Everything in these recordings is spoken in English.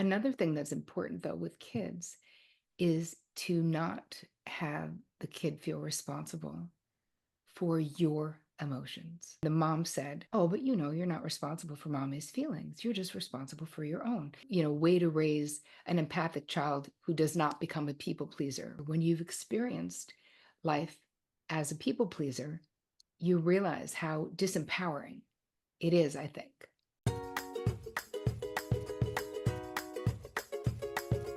Another thing that's important though with kids is to not have the kid feel responsible for your emotions. The mom said, "Oh, but you're not responsible for mommy's feelings. You're just responsible for your own." Way to raise an empathic child who does not become a people pleaser. When you've experienced life as a people pleaser, you realize how disempowering it is, I think.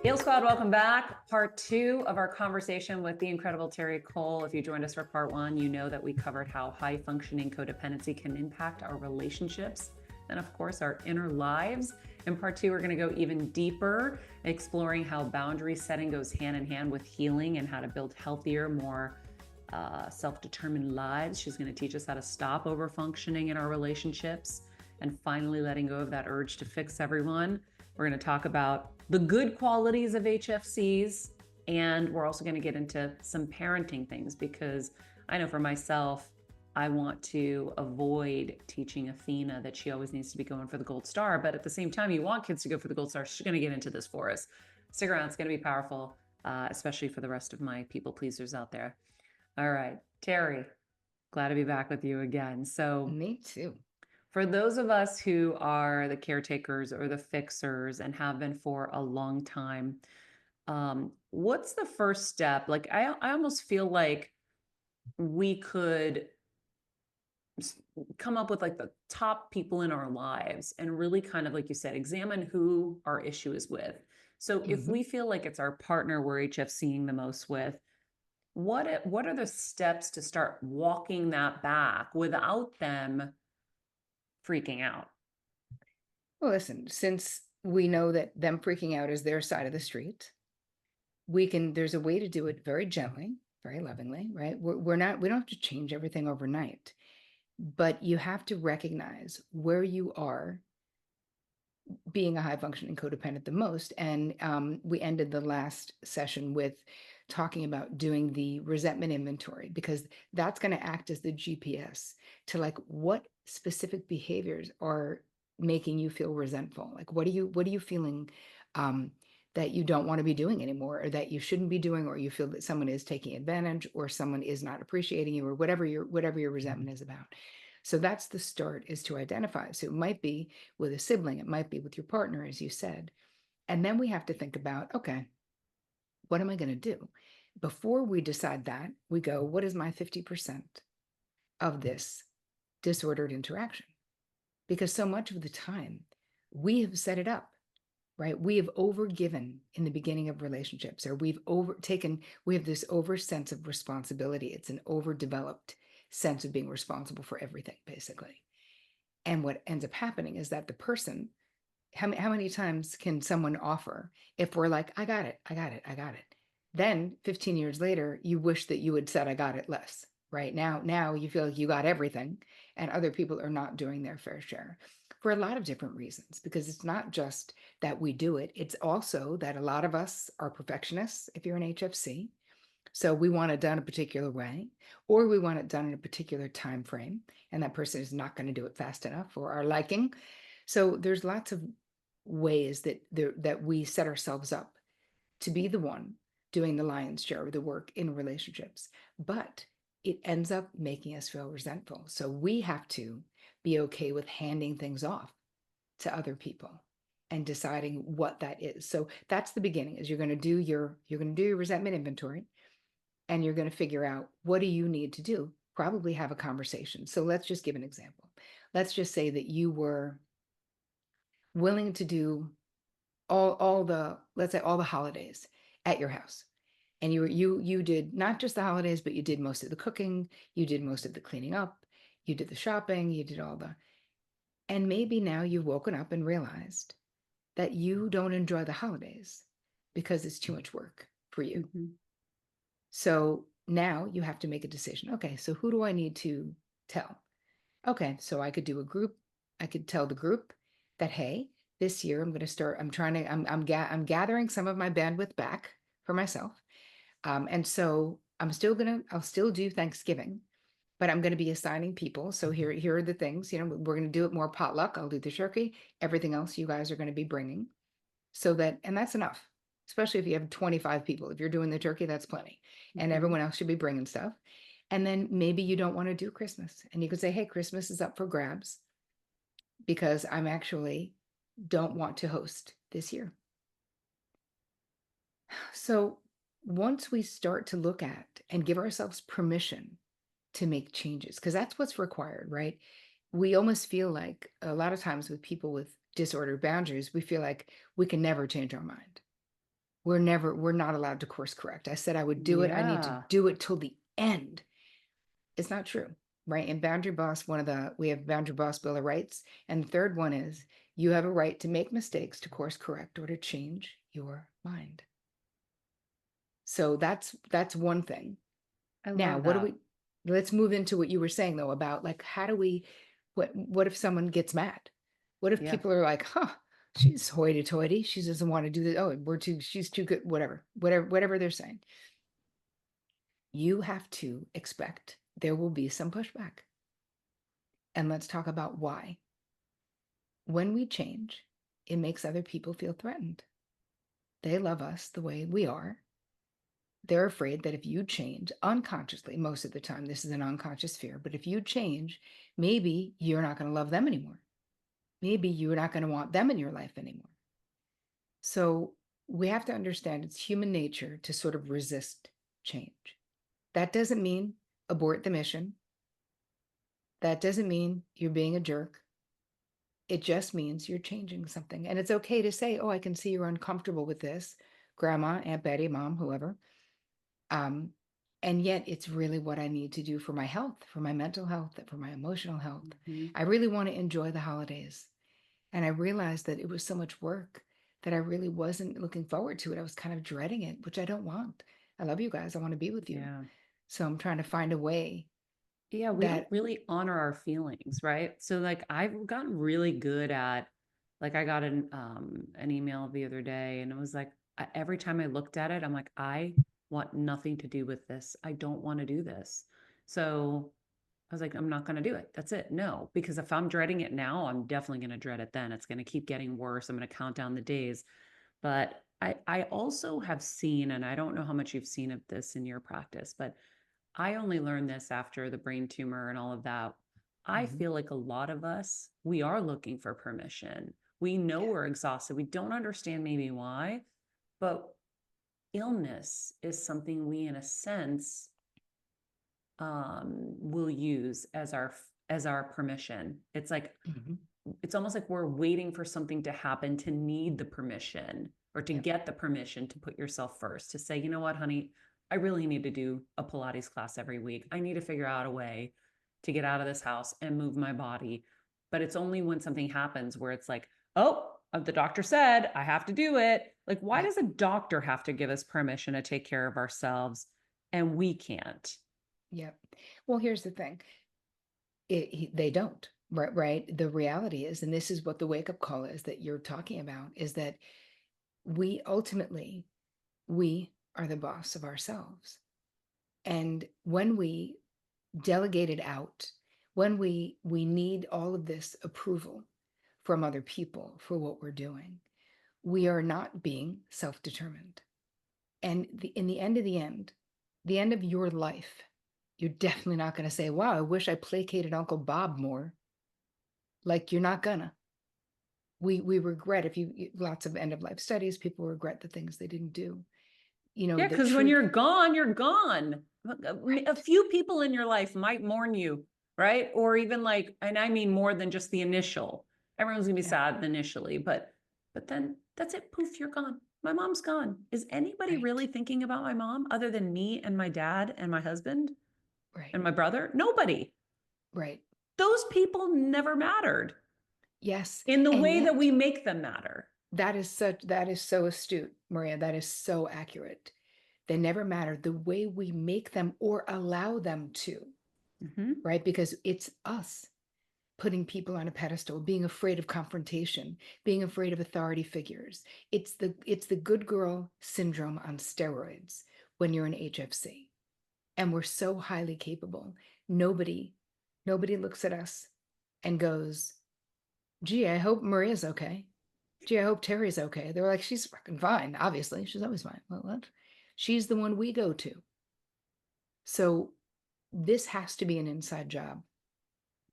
Heal Squad, welcome back. Part 2 of our conversation with the incredible Terri Cole. If you joined us for part 1, you know that we covered how high functioning codependency can impact our relationships and, of course, our inner lives. In part 2, we're going to go even deeper, exploring how boundary setting goes hand in hand with healing and how to build healthier, more self-determined lives. She's going to teach us how to stop over functioning in our relationships and finally letting go of that urge to fix everyone. We're going to talk about the good qualities of HFCs, and we're also going to get into some parenting things, because I know for myself, I want to avoid teaching Athena that she always needs to be going for the gold star. But at the same time, you want kids to go for the gold star. She's going to get into this for us. Stick around. It's going to be powerful, especially for the rest of my people pleasers out there. All right, Terri, glad to be back with you again. So Me too. for those of us who are the caretakers or the fixers and have been for a long time, what's the first step? Like, I almost feel like we could come up with like the top people in our lives and really kind of, like you said, examine who our issue is with. So if we feel like it's our partner we're HFCing the most with, what are the steps to start walking that back without them freaking out? Well, listen, since we know that them freaking out is their side of the street, there's a way to do it very gently, very lovingly, right? We don't have to change everything overnight, but you have to recognize where you are being a high functioning codependent the most. And we ended the last session with talking about doing the resentment inventory, because that's going to act as the GPS to like what specific behaviors are making you feel resentful. Like what are you feeling that you don't want to be doing anymore, or that you shouldn't be doing, or you feel that someone is taking advantage, or someone is not appreciating you, or whatever your resentment is about. So that's the start, is to identify. So it might be with a sibling, it might be with your partner, as you said. And then we have to think about, okay, what am I going to do? Before we decide that, we go, what is my 50% of this disordered interaction? Because so much of the time we have set it up, right? We have overgiven in the beginning of relationships, or we have this over sense of responsibility. It's an overdeveloped sense of being responsible for everything, basically. And what ends up happening is that the person, how many times can someone offer, if we're like, I got it, I got it, I got it. Then 15 years later, you wish that you had said, I got it less, right? Now you feel like you got everything and other people are not doing their fair share for a lot of different reasons, because it's not just that we do it. It's also that a lot of us are perfectionists if you're an HFC. So we want it done a particular way, or we want it done in a particular time frame, and that person is not going to do it fast enough for our liking. So there's lots of ways that we set ourselves up to be the one doing the lion's share of the work in relationships, but it ends up making us feel resentful. So we have to be okay with handing things off to other people and deciding what that is. So that's the beginning, is you're going to do your resentment inventory, and you're going to figure out, what do you need to do? Probably have a conversation. So let's just give an example. Let's just say that you were willing to do all the, let's say, all the holidays at your house. And you did not just the holidays, but you did most of the cooking, you did most of the cleaning up, you did the shopping, you did all the, and maybe now you've woken up and realized that you don't enjoy the holidays because it's too much work for you. Mm-hmm. So now you have to make a decision. Okay, so who do I need to tell? Okay, so I could do a group. I could tell the group that, hey, this year I'm going to start. I'm gathering some of my bandwidth back for myself, and so I'll still do Thanksgiving, but I'm going to be assigning people. So here are the things. We're going to do it more potluck. I'll do the turkey. Everything else you guys are going to be bringing. so that, and that's enough, especially if you have 25 people. If you're doing the turkey, that's plenty. And Mhm. everyone else should be bringing stuff. And then maybe you don't want to do Christmas, and you could say, hey, Christmas is up for grabs because I'm actually don't want to host this year. So once we start to look at and give ourselves permission to make changes, because that's what's required, right? We almost feel like a lot of times with people with disordered boundaries, we feel like we can never change our mind. We're not allowed to course correct. I said I would do it. I need to Yeah. do it till the end. It's not true, right? In Boundary Boss, we have Boundary Boss Bill of Rights. And the third one is you have a right to make mistakes, to course correct, or to change your mind. So that's one thing. I Now, love what do that. we let's move into what you were saying though about like how do we what if someone gets mad? What if Yeah. people are like, huh, she's hoity-toity, she doesn't want to do this. Oh, she's too good, whatever they're saying. You have to expect there will be some pushback. And let's talk about why. When we change, it makes other people feel threatened. They love us the way we are. They're afraid that if you change unconsciously, most of the time, this is an unconscious fear, but if you change, maybe you're not going to love them anymore. Maybe you're not going to want them in your life anymore. So we have to understand it's human nature to sort of resist change. That doesn't mean abort the mission. That doesn't mean you're being a jerk. It just means you're changing something. And it's okay to say, oh, I can see you're uncomfortable with this, grandma, Aunt Betty, mom, whoever. Um, and yet it's really what I need to do for my health, for my mental health, for my emotional health. Mhm. I really want to enjoy the holidays. And I realized that it was so much work that I really wasn't looking forward to it. I was kind of dreading it, which I don't want. I love you guys. I want to be with you. Yeah. So I'm trying to find a way Yeah, we don't that, really honor our feelings, right? So like I've gotten really good at like I got an email the other day and it was like every time I looked at it, I'm like, I want nothing to do with this. I don't want to do this. So I was like, I'm not going to do it. That's it. No, because if I'm dreading it now, I'm definitely going to dread it then. It's going to keep getting worse. I'm going to count down the days. But I also have seen, and I don't know how much you've seen of this in your practice, but I only learned this after the brain tumor and all of that. I Mhm. feel like a lot of us, we are looking for permission. We know Yeah. we're exhausted. We don't understand maybe why, but illness is something we, in a sense, will use as our permission. It's like Mhm. it's almost like we're waiting for something to happen to need the permission or to Yep. get the permission to put yourself first, to say, you know what, honey, I really need to do a Pilates class every week. I need to figure out a way to get out of this house and move my body. But it's only when something happens where it's like, oh, the doctor said I have to do it. Like, why Yep. does a doctor have to give us permission to take care of ourselves and we can't? Yep. Well, here's the thing. They don't, right? Right. The reality is, and this is what the wake up call is that you're talking about, is that we ultimately, we are the boss of ourselves. And when we delegate it out, when we need all of this approval from other people for what we're doing, we are not being self-determined. And in the end of your life, you're definitely not going to say, wow, I wish I placated Uncle Bob more. Like you're not gonna. We regret, if you lots of end of life studies, people regret the things they didn't do. Yeah, The because when truth, you're gone, you're gone. A right? few people in your life might mourn you, right? Or even like, and I mean more than just the initial. Everyone's gonna be Yeah, sad initially, but then that's it. Poof, you're gone. My mom's gone. Is anybody right, really thinking about my mom other than me and my dad and my husband right, and my brother? Nobody. right. Those people never mattered Yes, in the and way that yet we make them matter. that is so astute, Maria. That is so accurate. They never matter the way we make them or allow them to, Mhm. right? Because it's us putting people on a pedestal, being afraid of confrontation, being afraid of authority figures. It's the good girl syndrome on steroids when you're an HFC. And we're so highly capable. Nobody, nobody looks at us and goes, gee, I hope Maria's okay. Gee, I hope Terry's okay. They were like, she's fucking fine. Obviously, she's always fine. Well, what? She's the one we go to. So this has to be an inside job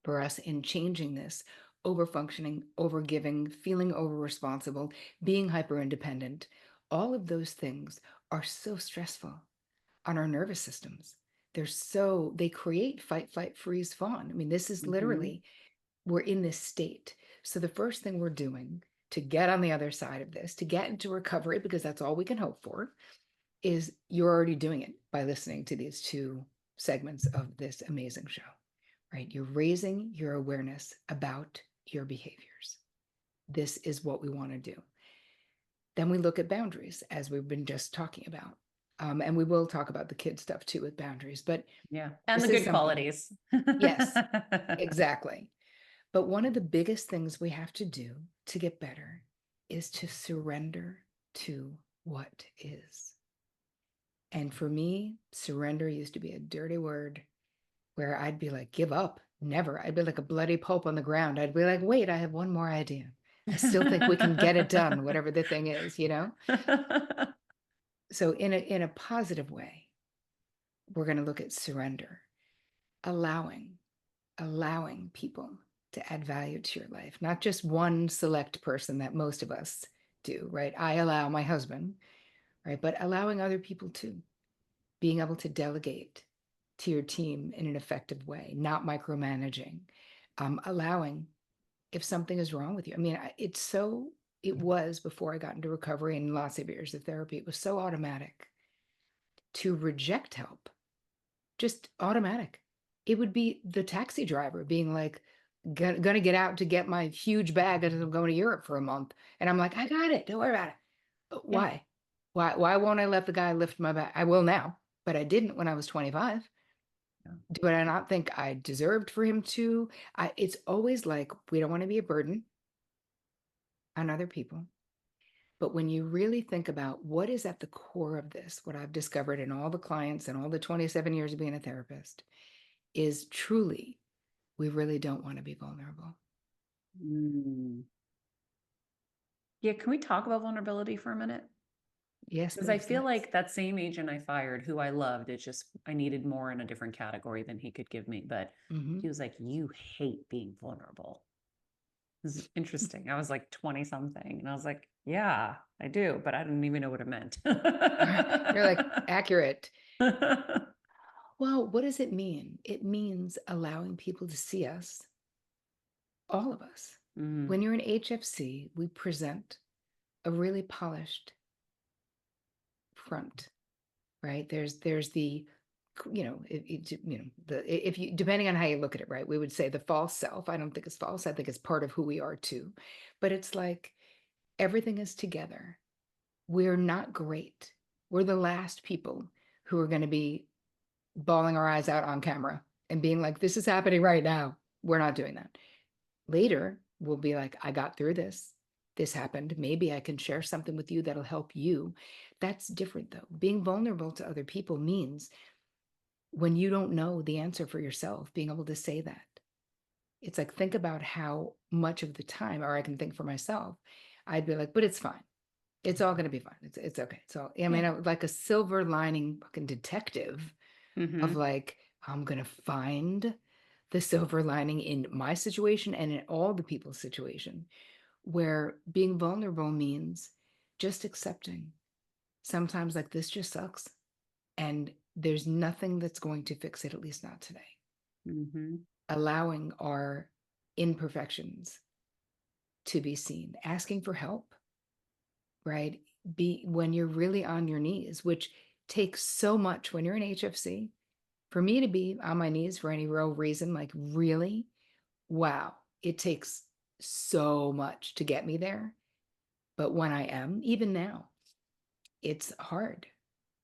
for us in changing this over functioning, over giving, feeling over responsible, being hyper independent. All of those things are so stressful on our nervous systems. They create fight, flight, freeze, fawn. I mean, this is Mm-hmm. literally, we're in this state. So the first thing we're doing to get on the other side of this, to get into recovery, because that's all we can hope for, is you're already doing it by listening to these two segments of this amazing show, right? You're raising your awareness about your behaviors. This is what we want to do. Then we look at boundaries, as we've been just talking about. And we will talk about the kid stuff too with boundaries, but Yeah. And the this is good something, qualities. yes, exactly. But one of the biggest things we have to do to get better is to surrender to what is. And for me, surrender used to be a dirty word where I'd be like, give up. Never. I'd be like a bloody pulp on the ground. I'd be like, wait, I have one more idea. I still think we can get it done, whatever the thing is, you know? So in a positive way, we're going to look at surrender, allowing, allowing people to add value to your life, not just one select person that most of us do, right? I allow my husband, right? But allowing other people too, being able to delegate to your team in an effective way, not micromanaging, allowing if something is wrong with you. I mean, it was before I got into recovery and lots of years of therapy, it was so automatic to reject help, just automatic. It would be the taxi driver being like, gonna get out to get my huge bag because I'm going to Europe for a month. And I'm like, I got it. Don't worry about it. But Yeah. why? Why won't I let the guy lift my bag? I will now, but I didn't when I was 25. Yeah. Do I not think I deserved for him to? It's always like we don't want to be a burden on other people. But when you really think about what is at the core of this, what I've discovered in all the clients and all the 27 years of being a therapist is truly, we really don't want to be vulnerable. Mm. Yeah. Can we talk about vulnerability for a minute? Yes, Because I please, feel let's. like that same agent I fired, who I loved, it's just I needed more in a different category than he could give me. But Mm-hmm. he was like, "You hate being vulnerable." This is interesting. I was like 20 something, and I was like, "Yeah, I do," but I didn't even know what it meant. You're like, accurate. Well, what does it mean? It means allowing people to see us, all of us. Mm, When you're in HFC, we present a really polished front, right? There's the, if you, depending on how you look at it, right? We would say the false self. I don't think it's false. I think it's part of who we are too. But it's like everything is together. We're not great. We're the last people who are going to be bawling our eyes out on camera and being like, this is happening right now. We're not doing that. Later, we'll be like, I got through this. This happened. Maybe I can share something with you that'll help you. That's different, though. Being vulnerable to other people means when you don't know the answer for yourself, being able to say that. It's like, think about how much of the time, or I can think for myself, I'd be like, but it's fine. It's all going to be fine. It's okay. So, I yeah. mean, I was like a silver lining fucking detective of Mm-hmm. like, I'm going to find the silver lining in my situation and in all the people's situation where being vulnerable means just accepting sometimes like this just sucks and there's nothing that's going to fix it, at least not today. Mm-hmm. Allowing our imperfections to be seen, asking for help, right? Be when you're really on your knees, which takes so much when you're in HFC. For me to be on my knees for any real reason, like really, wow, it takes so much to get me there. But when I am, even now, it's hard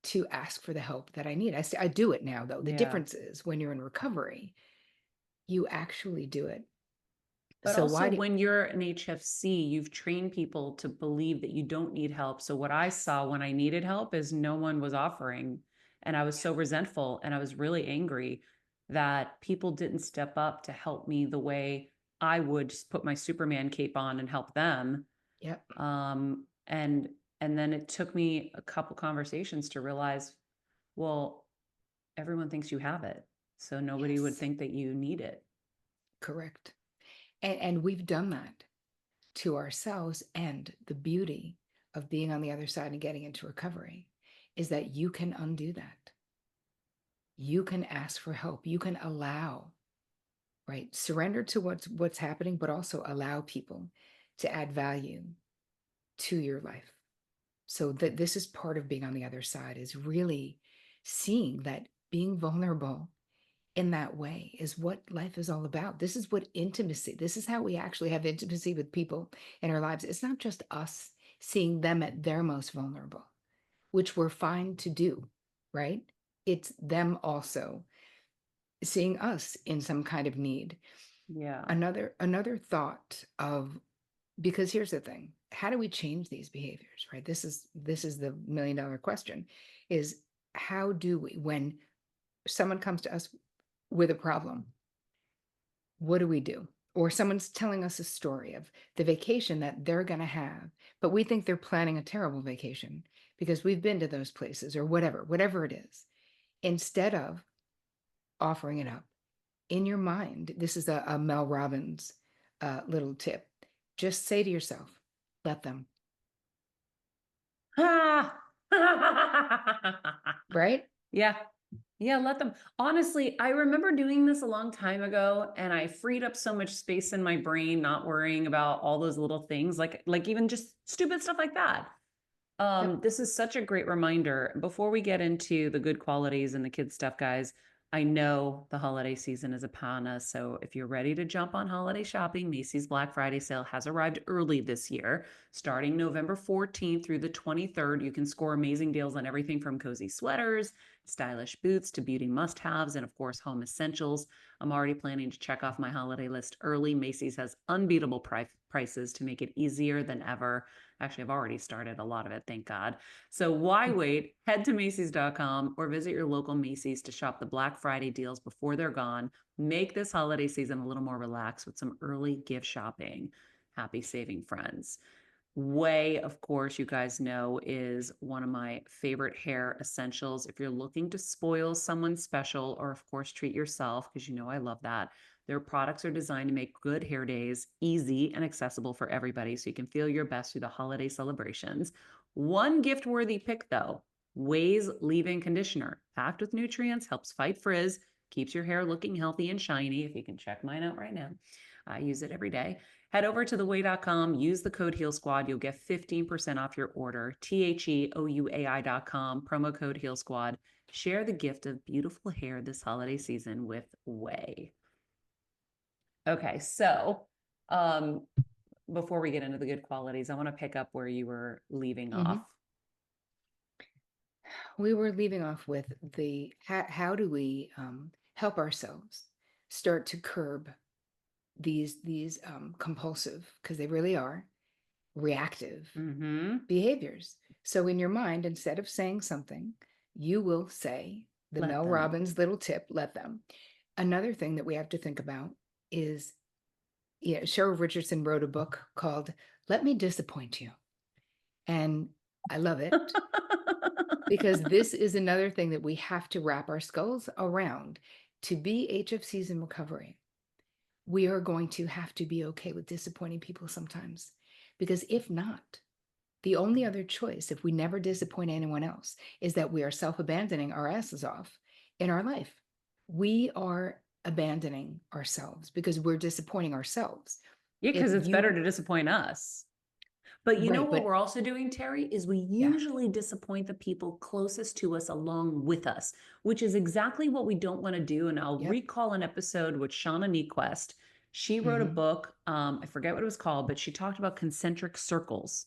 to ask for the help that I need. I do it now, though. The Yeah. difference is when you're in recovery, you actually do it. But So also, why do when you're an HFC, you've trained people to believe that you don't need help. So, what I saw when I needed help is no one was offering. And I was so resentful and I was really angry that people didn't step up to help me the way I would just put my Superman cape on and help them. Yep. And then it took me a couple conversations to realize, well, everyone thinks you have it, so nobody would Yes. think that you need it. Correct. And we've done that to ourselves. And the beauty of being on the other side and getting into recovery is that you can undo that. You can ask for help. You can allow, right? Surrender to what's happening, but also allow people to add value to your life. So that this is part of being on the other side, is really seeing that being vulnerable in that way is what life is all about. This is what intimacy, this is how we actually have intimacy with people in our lives. It's not just us seeing them at their most vulnerable, which we're fine to do, right? It's them also seeing us in some kind of need. Yeah. Another thought of, because here's the thing, how do we change these behaviors, right? This is the $1 million question, is how do we, when someone comes to us with a problem, what do we do? Or someone's telling us a story of the vacation that they're going to have, but we think they're planning a terrible vacation because we've been to those places, or whatever it is. Instead of offering it up in your mind, this is a Mel Robbins little tip. Just say to yourself, let them, Ah! right? Yeah. Yeah, let them. Honestly, I remember doing this a long time ago, and I freed up so much space in my brain, not worrying about all those little things, like even just stupid stuff like that. Yep. This is such a great reminder. Before we get into the good qualities and the kids stuff, guys, I know the holiday season is upon us. So if you're ready to jump on holiday shopping, Macy's Black Friday sale has arrived early this year. Starting November 14th through the 23rd, you can score amazing deals on everything from cozy sweaters, stylish boots to beauty must-haves, and of course, home essentials. I'm already planning to check off my holiday list early. Macy's has unbeatable prices to make it easier than ever. Actually, I've already started a lot of it, thank God. So why wait? Head to Macy's.com or visit your local Macy's to shop the Black Friday deals before they're gone. Make this holiday season a little more relaxed with some early gift shopping. Happy saving, friends. Whey, of course, you guys know, is one of my favorite hair essentials. If you're looking to spoil someone special, or of course, treat yourself, because you know I love that. Their products are designed to make good hair days easy and accessible for everybody so you can feel your best through the holiday celebrations. One gift worthy pick, though, Whey's leave-in conditioner, packed with nutrients, helps fight frizz, keeps your hair looking healthy and shiny. If you can check mine out right now, I use it every day. Head over to theway.com, use the code Heal Squad. You'll get 15% off your order. THEOUAI.com, promo code Heal Squad. Share the gift of beautiful hair this holiday season with Whey. Okay, so before we get into the good qualities, I want to pick up where you were leaving Mm-hmm. off. We were leaving off with the how do we help ourselves start to curb these compulsive, because they really are reactive Mm-hmm. behaviors. So in your mind, instead of saying something, you will say the Let Mel them. Robbins little tip, let them. Another thing that we have to think about is, yeah, Cheryl Richardson wrote a book called Let Me Disappoint You. And I love it because this is another thing that we have to wrap our skulls around. To be HFCs in recovery, we are going to have to be okay with disappointing people sometimes. Because if not, the only other choice, if we never disappoint anyone else, is that we are self-abandoning our asses off in our life. We are abandoning ourselves because we're disappointing ourselves. Yeah, If because it's better you, to disappoint us. But you know right, what but we're also doing, Terry, is we yeah, usually disappoint the people closest to us along with us, which is exactly what we don't want to do. And I'll yep. recall an episode with Shauna Nequest. She wrote a Mm-hmm. book, I forget what it was called, but she talked about concentric circles.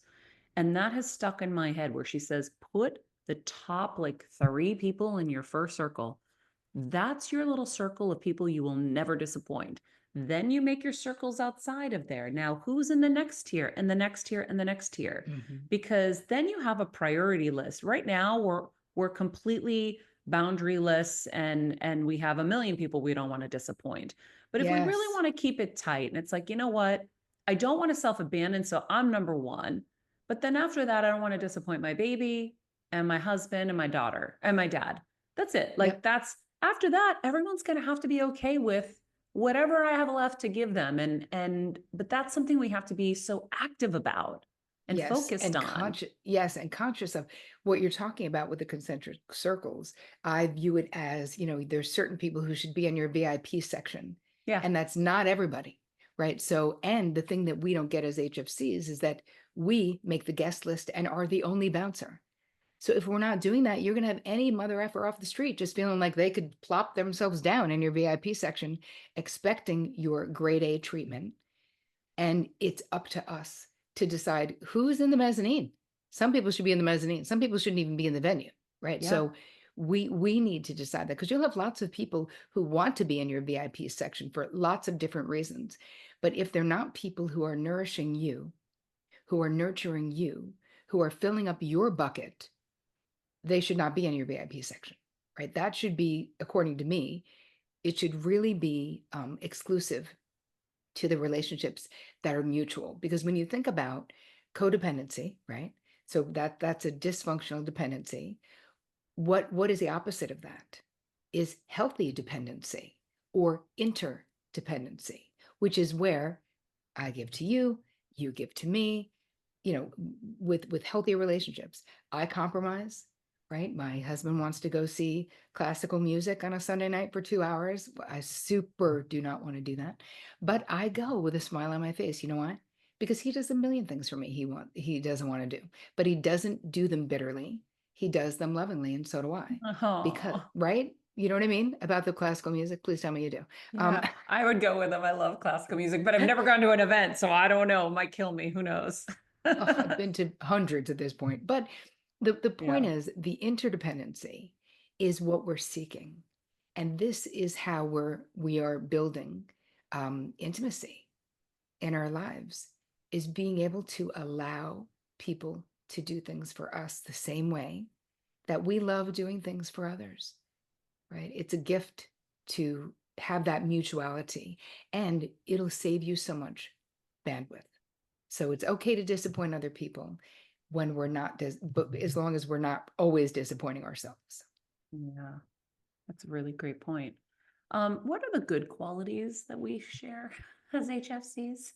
And that has stuck in my head where she says, put the top like 3 people in your first circle. That's your little circle of people you will never disappoint. Then you make your circles outside of there. Now, who's in the next tier and the next tier and the next tier? Mm-hmm. Because then you have a priority list. Right now, we're completely boundaryless, and we have a million people we don't want to disappoint. But if we really Yes. want to keep it tight, and it's like, you know what? I don't want to self-abandon, so I'm number one. But then after that, I don't want to disappoint my baby and my husband and my daughter and my dad. That's it. Like Yep. that's after that, everyone's going to have to be okay with whatever I have left to give them. But that's something we have to be so active about and Yes, focused and on. conscious of what you're talking about with the concentric circles. I view it as, there's certain people who should be in your VIP section, Yeah. and that's not everybody, right? So, and the thing that we don't get as HFCs is that we make the guest list and are the only bouncer. So if we're not doing that, you're going to have any mother effer off the street just feeling like they could plop themselves down in your VIP section, expecting your grade A treatment. And it's up to us to decide who's in the mezzanine. Some people should be in the mezzanine. Some people shouldn't even be in the venue, right? Yeah. So we need to decide that, because you'll have lots of people who want to be in your VIP section for lots of different reasons. But if they're not people who are nourishing you, who are nurturing you, who are filling up your bucket, they should not be in your VIP section, right? That should be, according to me, it should really be exclusive to the relationships that are mutual. Because when you think about codependency, right? So that's a dysfunctional dependency. What is the opposite of that? Is healthy dependency or interdependency, which is where I give to you, you give to me, with healthy relationships. I compromise, right? My husband wants to go see classical music on a Sunday night for 2 hours. I super do not want to do that, but I go with a smile on my face. You know why? Because he does a million things for me he doesn't want to do, but he doesn't do them bitterly. He does them lovingly, and so do I. Because, Oh, right? You know what I mean about the classical music? Please tell me you do. yeah. I would go with them. I love classical music, but I've never gone to an event, so I don't know. It might kill me. Who knows? Oh, I've been to hundreds at this point. But the point Yeah. is, the interdependency is what we're seeking. And this is how we are building intimacy in our lives, is being able to allow people to do things for us the same way that we love doing things for others, right? It's a gift to have that mutuality, and it'll save you so much bandwidth. So it's okay to disappoint other people when we're not, but as long as we're not always disappointing ourselves. Yeah. That's a really great point. What are the good qualities that we share as HFCs?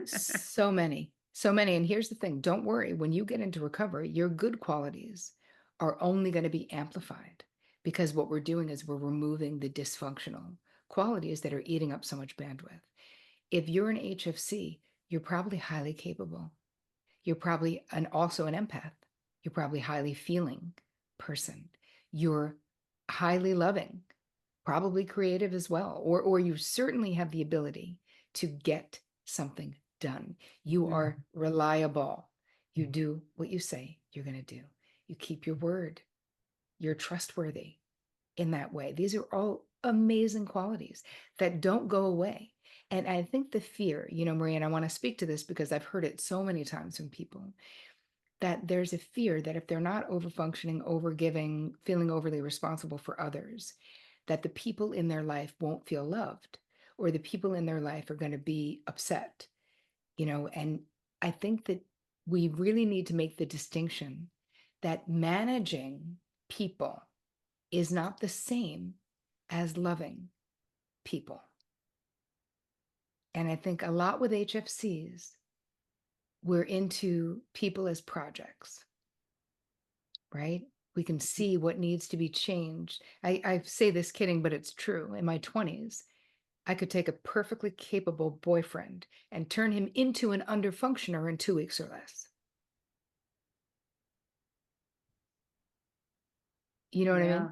So many, so many. And here's the thing, don't worry, when you get into recovery, your good qualities are only going to be amplified, because what we're doing is we're removing the dysfunctional qualities that are eating up so much bandwidth. If you're an HFC, you're probably highly capable. You're probably also an empath. You're probably highly feeling person. You're highly loving, probably creative as well, or you certainly have the ability to get something done. You Mm. are reliable. You do what you say you're going to do. You keep your word. You're trustworthy in that way. These are all amazing qualities that don't go away. And I think the fear, Marie, and I want to speak to this because I've heard it so many times from people, that there's a fear that if they're not over functioning, over giving, feeling overly responsible for others, that the people in their life won't feel loved, or the people in their life are going to be upset, and I think that we really need to make the distinction that managing people is not the same as loving people. And I think a lot with HFCs, we're into people as projects, right? We can see what needs to be changed. I say this kidding, but it's true. In my 20s, I could take a perfectly capable boyfriend and turn him into an underfunctioner in 2 weeks or less. You know what I mean? Yeah.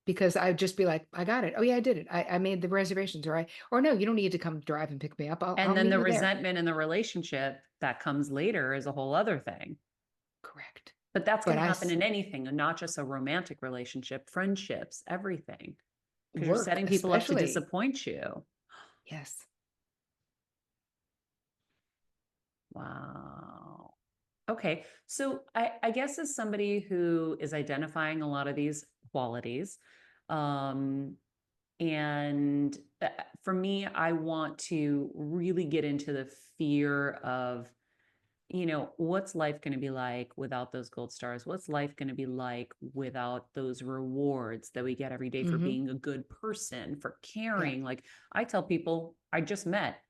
Because I'd just be like, I got it. Oh yeah, I did it. I made the reservations, or no, you don't need to come drive and pick me up. I'll And then meet the you there. resentment in the relationship that comes later is a whole other thing. Correct. But that's But going to happen in anything, and not just a romantic relationship, friendships, everything, because you're work, setting people up to especially. disappoint you. Yes. Wow. Okay. So I guess as somebody who is identifying a lot of these qualities, um, And for me, I want to really get into the fear of, what's life going to be like without those gold stars? What's life going to be like without those rewards that we get every day for Hmm. being a good person, for Yeah. caring? Like I tell people I just met,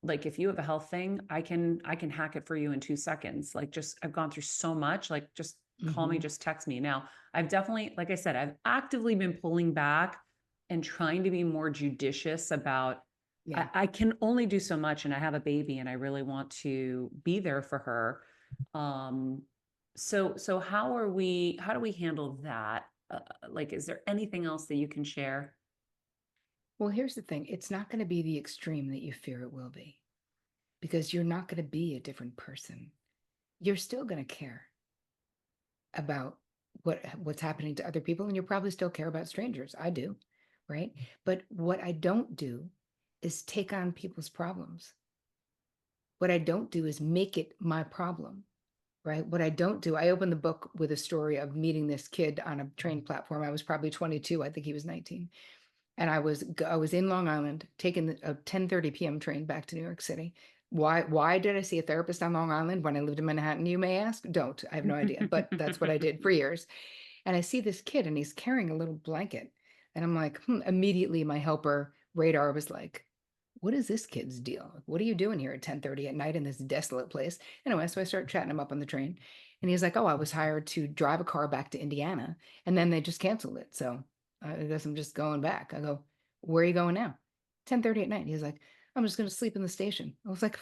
like if you have a health thing, I can hack it for you in 2 seconds. Like just I've gone through so much, like just call me, Hmm. just text me. Now, I've definitely, like I said, I've actively been pulling back and trying to be more judicious about Yeah. I can only do so much and I have a baby and I really want to be there for her. Um so how do we handle that? Like is there anything else that you can share? Well, here's the thing. It's not going to be the extreme that you fear it will be, because you're not going to be a different person. You're still going to care about what's happening to other people, and you probably still care about strangers. I do, right? But what I don't do is take on people's problems. What I don't do is make it my problem, right? What I don't do, I opened the book with a story of meeting this kid on a train platform. I was probably 22. I think he was 19. And I was in Long Island taking a 10:30 p.m. train back to New York City. Why did I see a therapist on Long Island when I lived in Manhattan? You may ask. Don't. I have no idea. But that's what I did for years. And I see this kid and he's carrying a little blanket. And I'm like, immediately my helper radar was like, what is this kid's deal? What are you doing here at 10:30 at night in this desolate place? Anyway, so I start chatting him up on the train. And he's like, oh, I was hired to drive a car back to Indiana. And then they just canceled it. So I guess I'm just going back. I go, where are you going now? 10:30 at night. He's like, I'm just going to sleep in the station. I was like,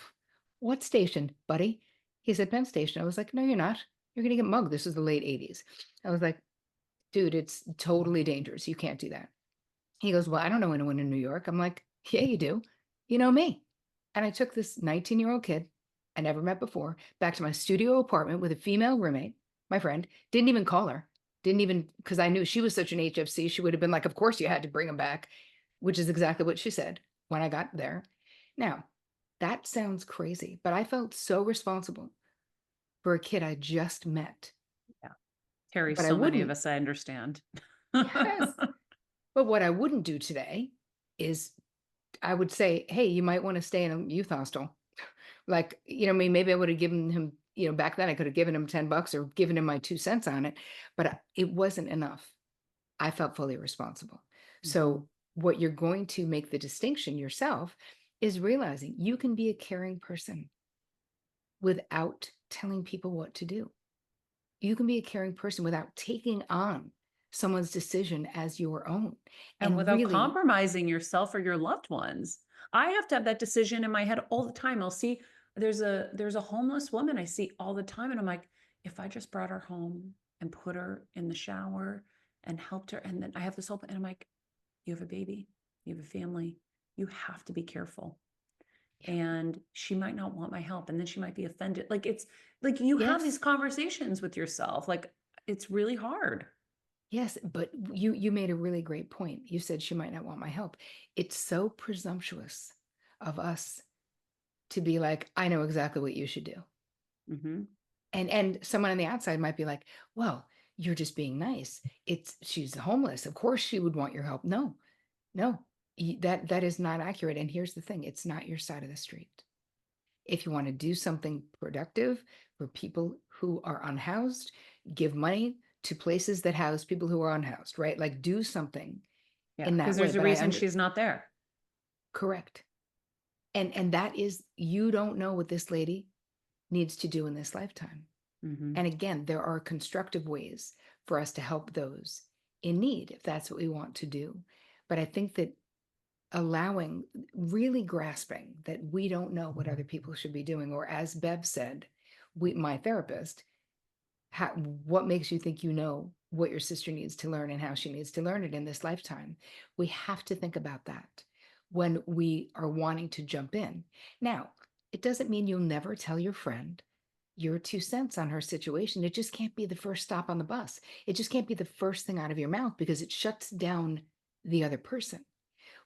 what station, buddy? He said, Penn Station. I was like, no, you're not. You're going to get mugged. This is the late 80s. I was like, dude, it's totally dangerous. You can't do that. He goes, well, I don't know anyone in New York. I'm like, yeah, you do. You know me. And I took this 19-year-old kid I never met before back to my studio apartment with a female roommate, my friend. Didn't even call her. Didn't even, because I knew she was such an HFC. She would have been like, of course you had to bring him back, which is exactly what she said when I got there. Now, that sounds crazy, but I felt so responsible for a kid I just met. Yeah. Terry, But I so many of wouldn't. us, I understand. Yes. But what I wouldn't do today is I would say, hey, you might want to stay in a youth hostel. Like, I mean, maybe I would have given him, back then I could have given him $10 or given him my 2 cents on it, but it wasn't enough. I felt fully responsible. Mhm. So what you're going to make the distinction yourself is realizing you can be a caring person without telling people what to do. You can be a caring person without taking on someone's decision as your own. And And without really, compromising yourself or your loved ones. I have to have that decision in my head all the time. I'll see there's a homeless woman I see all the time and I'm like, if I just brought her home and put her in the shower and helped her and then I have this whole and I'm like, you have a baby, you have a family, you have to be careful. yeah, And she might not want my help and then she might be offended. Like it's like you have these yes. conversations with yourself. Like it's really hard. Yes, but you made a really great point. You said she might not want my help. It's so presumptuous of us to be like, I know exactly what you should do. Mhm. And someone on the outside might be like, well, you're just being nice. She's homeless. Of course she would want your help. No, no. That is not accurate. And here's the thing, it's not your side of the street. If you want to do something productive for people who are unhoused, give money to places that house people who are unhoused, right? Like do something Yeah, in because that way. there's a But I reason under she's not there. correct. And that is, you don't know what this lady needs to do in this lifetime. Mhm. And again, there are constructive ways for us to help those in need if that's what we want to do. But I think that allowing, really grasping that we don't know what other people should be doing, or as Bev said, my therapist, what makes you think you know what your sister needs to learn and how she needs to learn it in this lifetime? We have to think about that when we are wanting to jump in. Now, it doesn't mean you'll never tell your friend your 2 cents on her situation. It just can't be the first stop on the bus. It just can't be the first thing out of your mouth because it shuts down the other person.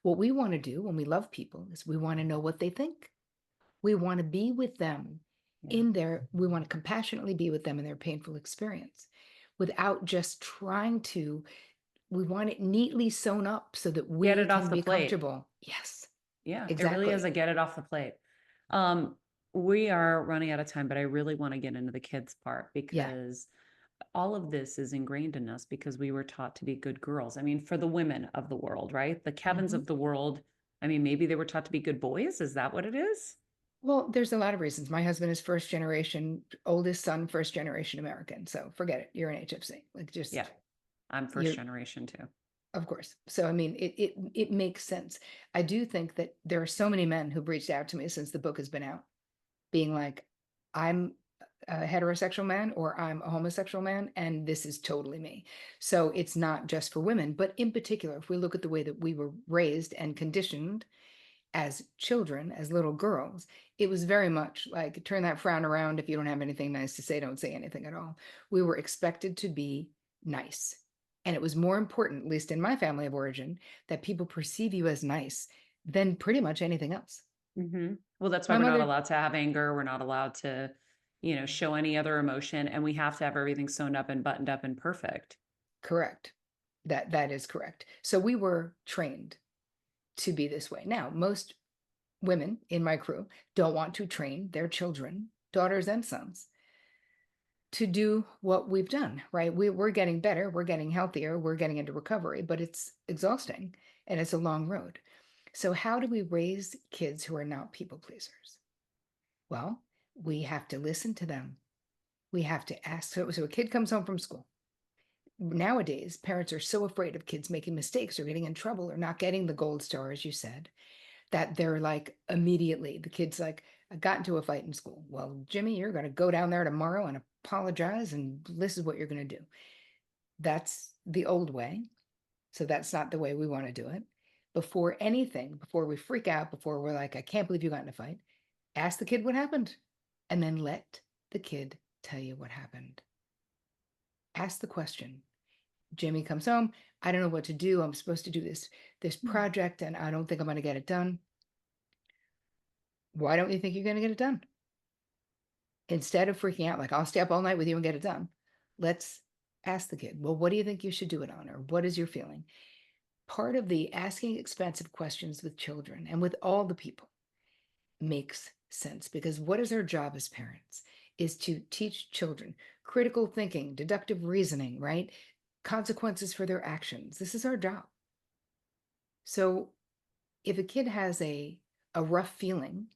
What we want to do when we love people is we want to know what they think. We want to be with them Yeah. we want to compassionately be with them in their painful experience without just trying to we want it neatly sewn up so that Get we it off can the be plate. comfortable. Yes, Yeah, it really is exactly. a get it off the plate. Um, we are running out of time, but I really want to get into the kids part Yeah. because all of this is ingrained in us because we were taught to be good girls. I mean, for the women of the world, right? The Kevins Mhm. of the world. I mean, maybe they were taught to be good boys. Is that what it is? Well, there's a lot of reasons. My husband is first generation, oldest son, first generation American. So forget it. You're an HFC. Like Yeah, just I'm first you're, generation too. of course. So I mean, it makes sense. I do think that there are so many men who've reached out to me since the book has been out, being like, I'm a heterosexual man or I'm a homosexual man, and this is totally me. So it's not just for women, but in particular, if we look at the way that we were raised and conditioned as children, as little girls, it was very much like turn that frown around. If you don't have anything nice to say, don't say anything at all. We were expected to be nice. And it was more important, at least in my family of origin, that people perceive you as nice than pretty much anything else. Well, that's why My we're not mother, allowed to have anger. We're not allowed to, show any other emotion. And we have to have everything sewn up and buttoned up and perfect. correct. That is correct. So we were trained to be this way. Now, most women in my crew don't want to train their children, daughters and sons, to do what we've done, right? We're getting better, we're getting healthier, we're getting into recovery, but it's exhausting and it's a long road. So, how do we raise kids who are not people pleasers? Well, we have to listen to them. We have to ask. So a kid comes home from school. Nowadays, parents are so afraid of kids making mistakes or getting in trouble or not getting the gold star, as you said, that they're like immediately, the kid's like, I got into a fight in school. Well, Jimmy, you're going to go down there tomorrow and apologize, and this is what you're going to do. That's the old way. So that's not the way we want to do it. Before anything, before we freak out, before we're like, I can't believe you got in a fight, ask the kid what happened and then let the kid tell you what happened. Ask the question. Jimmy comes home. I don't know what to do. I'm supposed to do this project and I don't think I'm going to get it done. Why don't you think you're going to get it done? Instead of freaking out, like, I'll stay up all night with you and get it done, let's ask the kid, well, what do you think you should do it on? Or what is your feeling? Part of the asking expansive questions with children and with all the people makes sense because what is our job as parents is to teach children critical thinking, deductive reasoning, right? Consequences for their actions. This is our job. So if a kid has a rough feeling,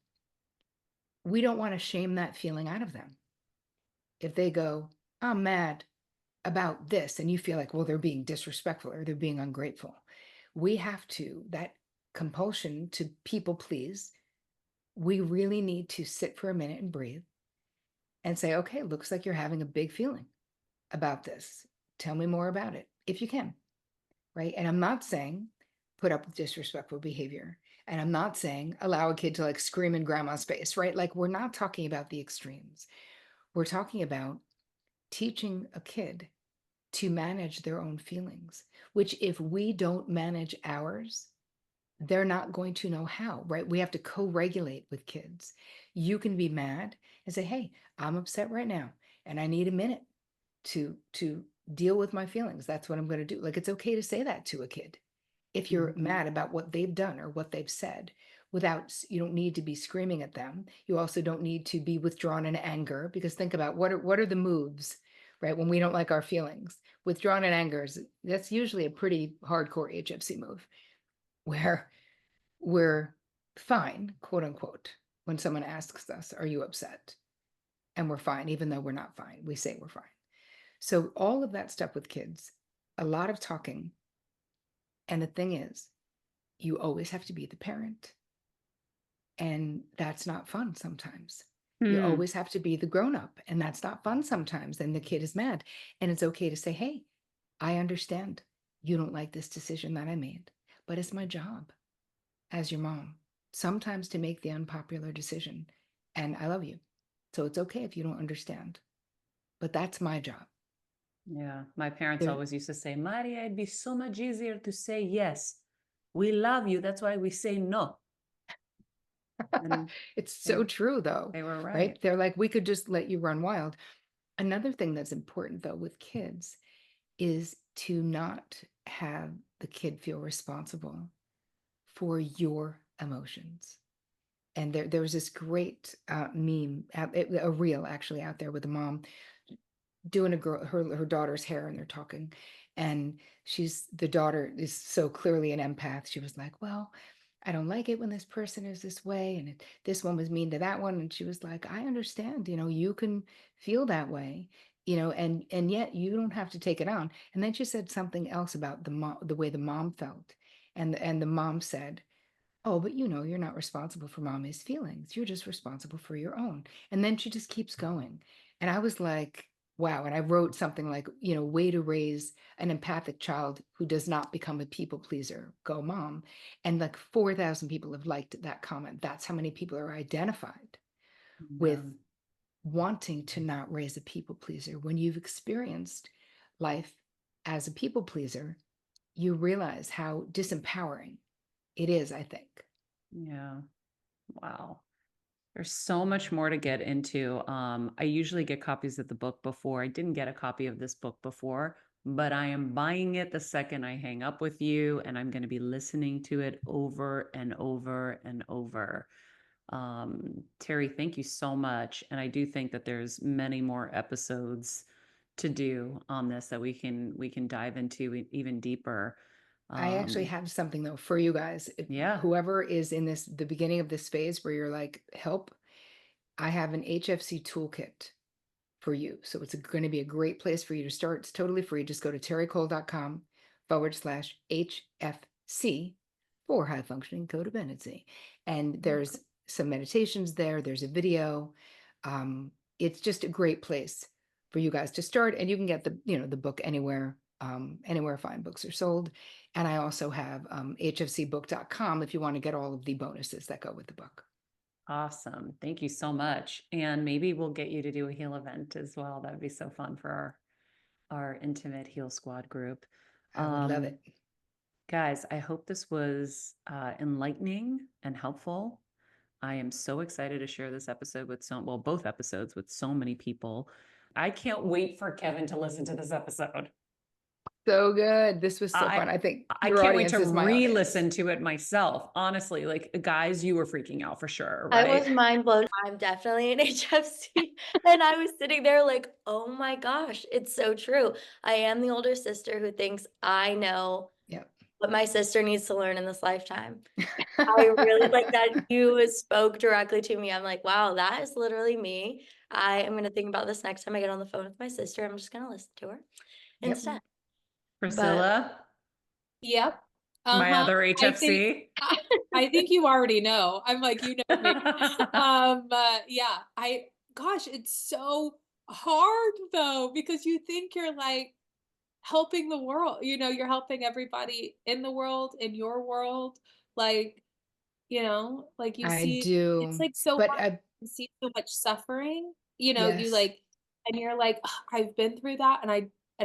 we don't want to shame that feeling out of them. If they go, I'm mad about this, and you feel like, well, they're being disrespectful or they're being ungrateful, we have to, that compulsion to people please, we really need to sit for a minute and breathe and say, okay, looks like you're having a big feeling about this. Tell me more about it if you can, right? And I'm not saying put up with disrespectful behavior. And I'm not saying allow a kid to like scream in grandma's face, right? Like we're not talking about the extremes. We're talking about teaching a kid to manage their own feelings, which if we don't manage ours, they're not going to know how, right? We have to co-regulate with kids. You can be mad and say, hey, I'm upset right now and I need a minute to deal with my feelings. That's what I'm going to do. Like it's okay to say that to a kid if you're Mhm. mad about what they've done or what they've said without, you don't need to be screaming at them. You also don't need to be withdrawn in anger because think about what are the moves, right? When we don't like our feelings, withdrawn in anger that's usually a pretty hardcore HFC move where we're fine, quote unquote, when someone asks us, are you upset? And we're fine, even though we're not fine. We say we're fine. So all of that stuff with kids, a lot of talking. And the thing is, you always have to be the parent. And that's not fun sometimes. You Hmm. always have to be the grown up, and that's not fun sometimes. And the kid is mad. And it's okay to say, hey, I understand you don't like this decision that I made, but it's my job as your mom sometimes to make the unpopular decision. And I love you. So it's okay if you don't understand, but that's my job. Yeah. My parents There, always used to say, Maria, it'd be so much easier to say yes. We love you. That's why we say no. And it's they, so true, though, they were right? right. They're like, we could just let you run wild. Another thing that's important, though, with kids is to not have the kid feel responsible for your emotions. And there was this great meme, a reel actually out there with a mom doing her daughter's hair, and they're talking, and the daughter is so clearly an empath. She was like, well, I don't like it when this person is this way, and this one was mean to that one, and she was like, I understand, you can feel that way, and yet you don't have to take it on. And then she said something else about the way the mom felt, and the mom said, oh, but you're not responsible for mommy's feelings. You're just responsible for your own. And then she just keeps going. And I was like, wow. And I wrote something like, way to raise an empathic child who does not become a people pleaser. Go, mom. And like 4,000 people have liked that comment. That's how many people are identified Yeah. with wanting to not raise a people pleaser. When you've experienced life as a people pleaser, you realize how disempowering it is, I think. Yeah. Wow. There's so much more to get into. I usually get copies of the book before. I didn't get a copy of this book before, but I am buying it the second I hang up with you, and I'm going to be listening to it over and over and over. Terri, thank you so much. And I do think that there's many more episodes to do on this that we can dive into even deeper. I actually Um, have something though for you guys. yeah. Whoever is in the beginning of this phase where you're like, help, I have an HFC toolkit for you. So it's going to be a great place for you to start. It's totally free. Just go to terricole.com/HFC for high functioning codependency. And there's some meditations there. There's a video. It's just a great place for you guys to start. And you can get the book anywhere fine books are sold. And I also have hfcbook.com if you want to get all of the bonuses that go with the book. Awesome. Thank you so much. And maybe we'll get you to do a heal event as well. That would be so fun for our intimate heal squad group. I would love it. Guys, I hope this was enlightening and helpful. I am so excited to share this episode with both episodes with so many people. I can't wait for Kevin to listen to this episode. So good. This was so I fun. I think I your can't wait audience to is my audience. re-listen to it myself. Honestly, like guys, you were freaking out for sure, I was right? mind blown. I'm definitely an HFC, and I was sitting there like, "Oh my gosh, it's so true." I am the older sister who thinks I know Yep. what my sister needs to learn in this lifetime. I really like that you spoke directly to me. I'm like, "Wow, that is literally me." I am gonna think about this next time I get on the phone with my sister. I'm just gonna listen to her Yep. instead. But Priscilla, Yep. my Uh-huh. other I think HFC. I think you already know. I'm like, you know me. Yeah, gosh, it's so hard though, because you think you're like helping the world, you're helping everybody in the world, in your world. Like, like you I see, it's do. like so But hard to see so much suffering, you yes. like, and you're like, "Ugh, I've been through that and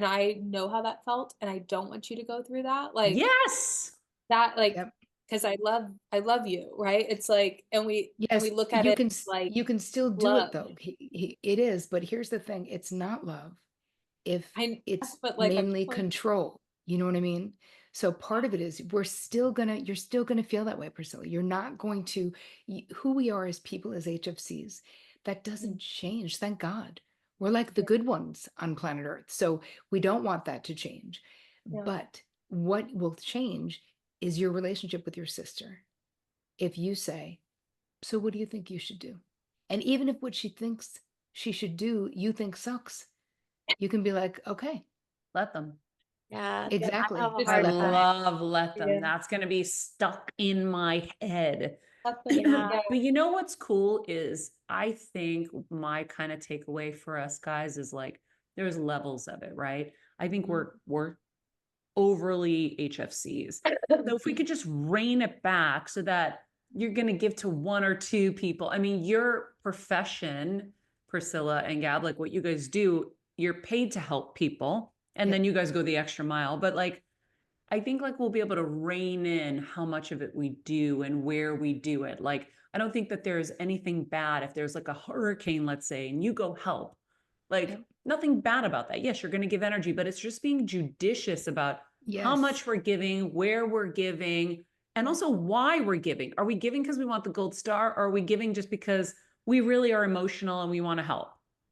I know how that felt and I don't want you to go through that." Like Yes. that, like, Yep. because I love you, right? It's like, and we Yes, look at it like you can still do it love. though. It is, but here's the thing, it's not love if it's But like I'm mainly like, control. You know what I mean? So part of it is you're still gonna feel that way, Priscilla. You're not going to who we are as people, as HFCs, that doesn't change. Thank God. We're like the yeah, good ones on planet Earth. So we don't want that to change. yeah, But what will change is your relationship with your sister. If you say, so what do you think you should do? And even if what she thinks she should do, you think sucks, you can be like, okay, Let them. yeah, I have exactly. a just I I hard let them. time. love let them. yeah, That's going to be stuck in my head. Yeah, But you know what's cool is I think my kind of takeaway for us guys is like there's levels of it, right? I think we're overly HFCs. So if we could just rein it back so that you're going to give to one or two people. I mean, your profession, Priscilla and Gab, like what you guys do, you're paid to help people and Yep. then you guys go the extra mile. But like, I think like we'll be able to rein in how much of it we do and where we do it. Like, I don't think that there's anything bad if there's like a hurricane, let's say, and you go help. Like, Yep. nothing bad about that. Yes, you're going to give energy, but it's just being judicious about how Yes. much we're giving, where we're giving, and also why we're giving. Are we giving because we want the gold star, or are we giving just because we really are emotional and we want to help?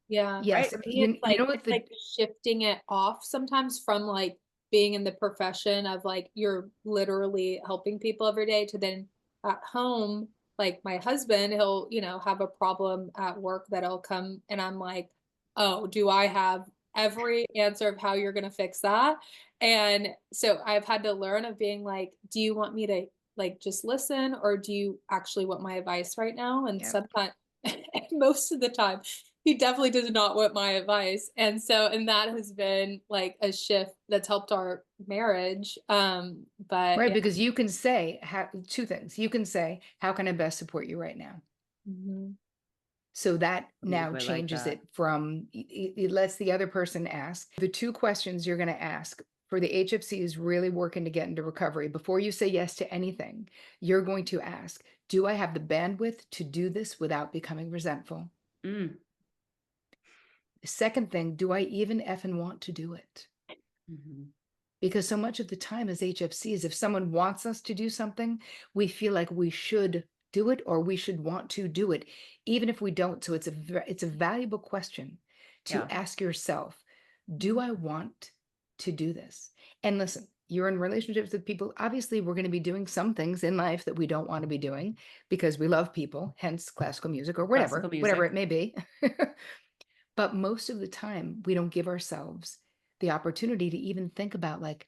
Yeah. Yes. For me, You know what it's like shifting it off sometimes from like being in the profession of like you're literally helping people every day to then at home, like my husband, he'll, have a problem at work that he'll come and I'm like, oh, do I have every answer of how you're gonna fix that? And so I've had to learn of being like, do you want me to like just listen or do you actually want my advice right now? And Yep. sometimes most of the time he definitely does not want my advice. And that has been like a shift that's helped our marriage. But Right, yeah. because you can say two things. You can say, how can I best support you right now? Mhm. So that Ooh, now I like changes that. it from, it lets the other person ask. The two questions you're going to ask for the HFC is really working to get into recovery. Before you say yes to anything, you're going to ask, do I have the bandwidth to do this without becoming resentful? Mm. The second thing, do I even effing want to do it? Mm-hmm. Because so much of the time as HFCs, if someone wants us to do something, we feel like we should do it or we should want to do it, even if we don't. So it's a valuable question to Yeah. ask yourself, do I want to do this? And listen, you're in relationships with people. Obviously, we're going to be doing some things in life that we don't want to be doing because we love people, hence classical music or Classical whatever it music. may be. But most of the time, we don't give ourselves the opportunity to even think about like,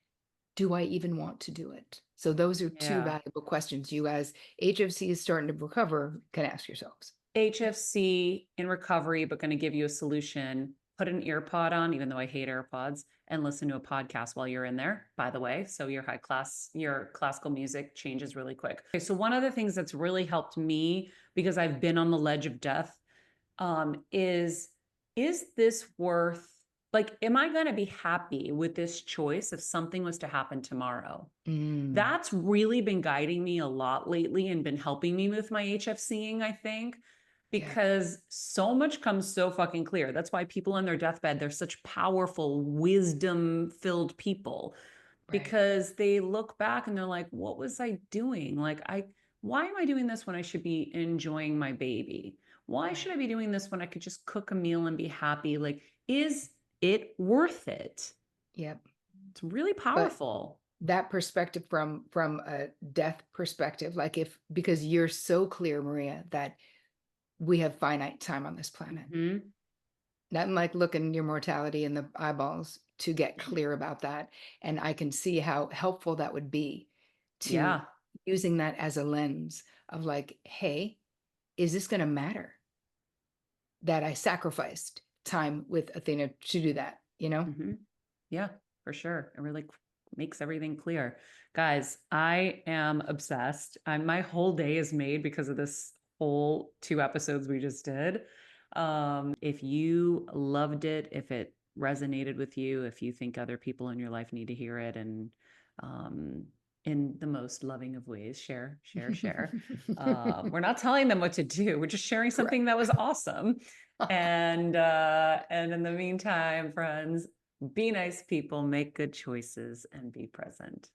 do I even want to do it? So those are two Yeah. valuable questions you as HFC is starting to recover can ask yourselves. HFC in recovery, but going to give you a solution. Put an ear pod on, even though I hate AirPods, and listen to a podcast while you're in there, by the way. So your your classical music changes really quick. Okay, so one of the things that's really helped me because I've been on the ledge of death is this worth, like, am I going to be happy with this choice if something was to happen tomorrow? That's really been guiding me a lot lately and been helping me with my HFCing, I think, Yeah. because so much comes so fucking clear. That's why people on their deathbed, they're such powerful, wisdom-filled people Right. because they look back and they're like, what was I doing? Why am I doing this when I should be enjoying my baby? Why Right. should I be doing this when I could just cook a meal and be happy? Like, is it worth it? Yep. It's really But powerful. that perspective from a death perspective, like because you're so clear, Maria, that we have finite time on this planet. Mm-hmm. Nothing like looking your mortality in the eyeballs to get clear about that. And I can see how helpful that would be to Yeah. using that as a lens of like, hey, is this going to matter that I sacrificed time with Athena to do that, Mm-hmm. Yeah, for sure. It really makes everything clear. Guys, I am obsessed. My whole day is made because of this whole 2 episodes we just did. If you loved it, if it resonated with you, if you think other people in your life need to hear it, and um, in the most loving of ways, share. We're not telling them what to do. We're just sharing something that was awesome. And in the meantime, friends, be nice people, make good choices, and be present.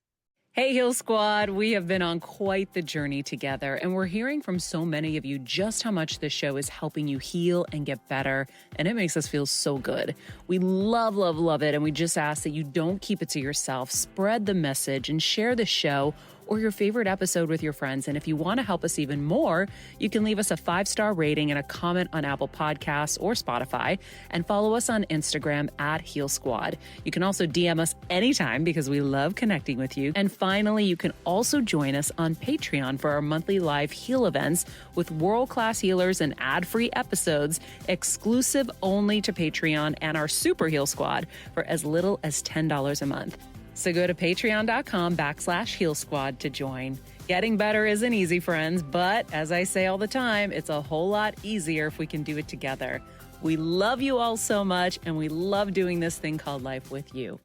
Hey, Heal Squad. We have been on quite the journey together, and we're hearing from so many of you just how much this show is helping you heal and get better, and it makes us feel so good. We love, love, love it, and we just ask that you don't keep it to yourself. Spread the message and share the show or your favorite episode with your friends. And if you want to help us even more, you can leave us a 5-star rating and a comment on Apple Podcasts or Spotify, and follow us on Instagram at Heal Squad. You can also DM us anytime because we love connecting with you. And finally, you can also join us on Patreon for our monthly live heal events with world-class healers and ad-free episodes exclusive only to Patreon and our Super Heal Squad for as little as $10 a month. So go to patreon.com/Heal Squad to join. Getting better isn't easy, friends, but as I say all the time, it's a whole lot easier if we can do it together. We love you all so much, and we love doing this thing called life with you.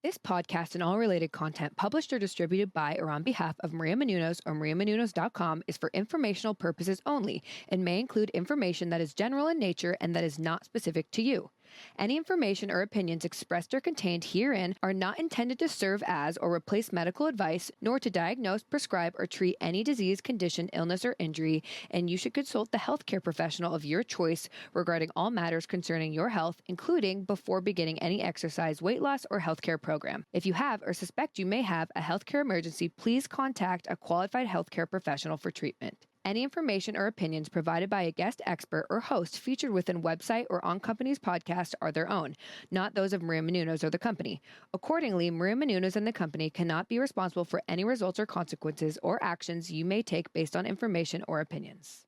This podcast and all related content published or distributed by or on behalf of Maria Menounos or MariaMenounos.com is for informational purposes only and may include information that is general in nature and that is not specific to you. Any information or opinions expressed or contained herein are not intended to serve as or replace medical advice, nor to diagnose, prescribe, or treat any disease, condition, illness, or injury, and you should consult the healthcare professional of your choice regarding all matters concerning your health, including before beginning any exercise, weight loss, or healthcare program. If you have or suspect you may have a healthcare emergency, please contact a qualified healthcare professional for treatment. Any information or opinions provided by a guest expert or host featured within website or on company's podcast are their own, not those of Maria Menounos or the company. Accordingly, Maria Menounos and the company cannot be responsible for any results or consequences or actions you may take based on information or opinions.